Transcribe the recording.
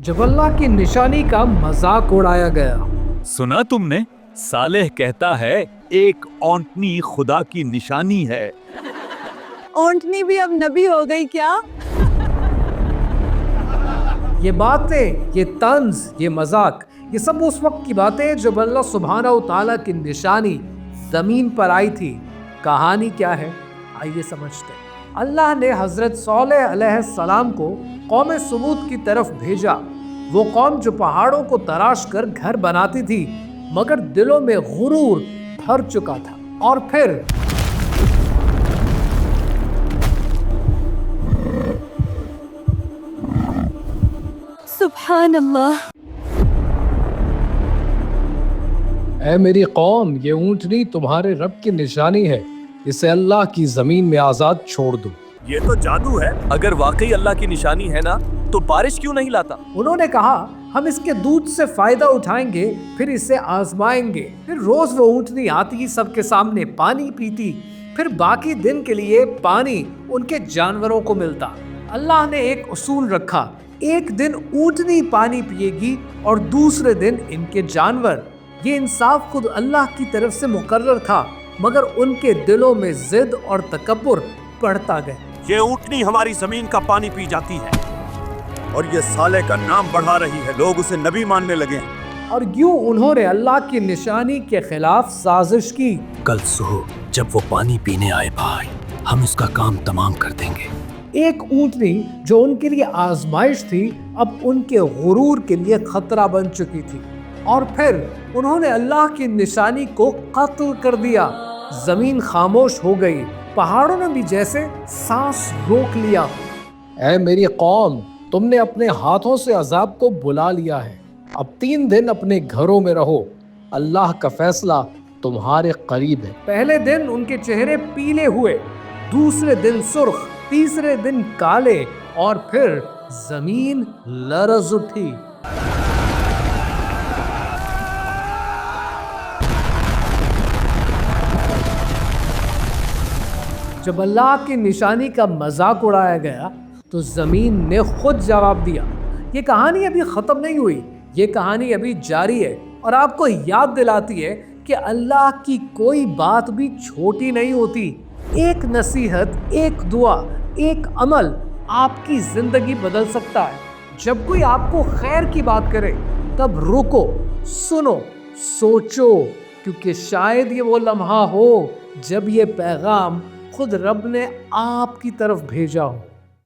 जब अल्लाह की निशानी का मजाक उड़ाया गया। सुना तुमने, सालेह कहता है एक औंटनी खुदा की निशानी है। ओंटनी भी अब नबी हो गई क्या? ये बातें, ये तंज, ये मजाक, ये सब उस वक्त की बातें जब अल्लाह सुब्हानहू तआला की निशानी जमीन पर आई थी। कहानी क्या है, आइए समझते हैं। अल्लाह ने हजरत सालेह अलैहिस्सलाम को कौम समूद की तरफ भेजा। वो कौम जो पहाड़ों को तराश कर घर बनाती थी, मगर दिलों में गुरूर भर चुका था। और फिर सुभान अल्लाह। ऐ मेरी कौम, ये ऊंटनी तुम्हारे रब की निशानी है, इसे अल्लाह की जमीन में आजाद छोड़ दो। ये तो जादू है। अगर वाकई अल्लाह की निशानी है ना, तो बारिश क्यों नहीं लाता? उन्होंने कहा, हम इसके दूध से फायदा उठाएंगे, फिर इसे आजमाएंगे। फिर रोज वो ऊंटनी आती, सबके सामने पानी पीती, फिर बाकी दिन के लिए पानी उनके जानवरों को मिलता। अल्लाह ने एक उसूल रखा, एक दिन ऊंटनी पानी पिएगी और दूसरे दिन इनके जानवर। ये इंसाफ खुद अल्लाह की तरफ से मुकर्रर था, मगर उनके दिलों में जिद और तकब्बुर बढ़ता गया। ये ऊंटनी हमारी जमीन का पानी पी जाती है और ये साले का नाम बढ़ा रही है, लोग उसे नबी मानने लगे हैं। और यूं उन्होंने अल्लाह की निशानी के खिलाफ साजिश की। कल सुबह जब वो पानी पीने आए भाई, हम उसका काम तमाम कर देंगे। एक ऊंटनी जो उनके लिए आजमाइश थी, अब उनके गुरूर के लिए खतरा बन चुकी थी। और फिर उन्होंने अल्लाह की निशानी को कत्ल कर दिया। जमीन खामोश हो गई, पहाड़ों ने भी जैसे सांस रोक लिया। ऐ मेरी कौम, तुमने अपने हाथों से अजाब को बुला लिया है। अब 3 दिन अपने घरों में रहो, अल्लाह का फैसला तुम्हारे करीब है। पहले दिन उनके चेहरे पीले हुए, दूसरे दिन सुर्ख, तीसरे दिन काले, और फिर जमीन लरज उठी। जब अल्लाह की निशानी का मजाक उड़ाया गया, तो जमीन ने खुद जवाब दिया। ये कहानी अभी खत्म नहीं हुई, ये कहानी अभी जारी है, और आपको याद दिलाती है कि अल्लाह की कोई बात भी छोटी नहीं होती। एक नसीहत, एक दुआ, एक अमल आपकी जिंदगी बदल सकता है। जब कोई आपको खैर की बात करे, तब रुको, सुनो, सोचो, क्योंकि शायद ये वो लम्हा हो जब ये पैगाम खुद रब ने आपकी तरफ भेजा हो।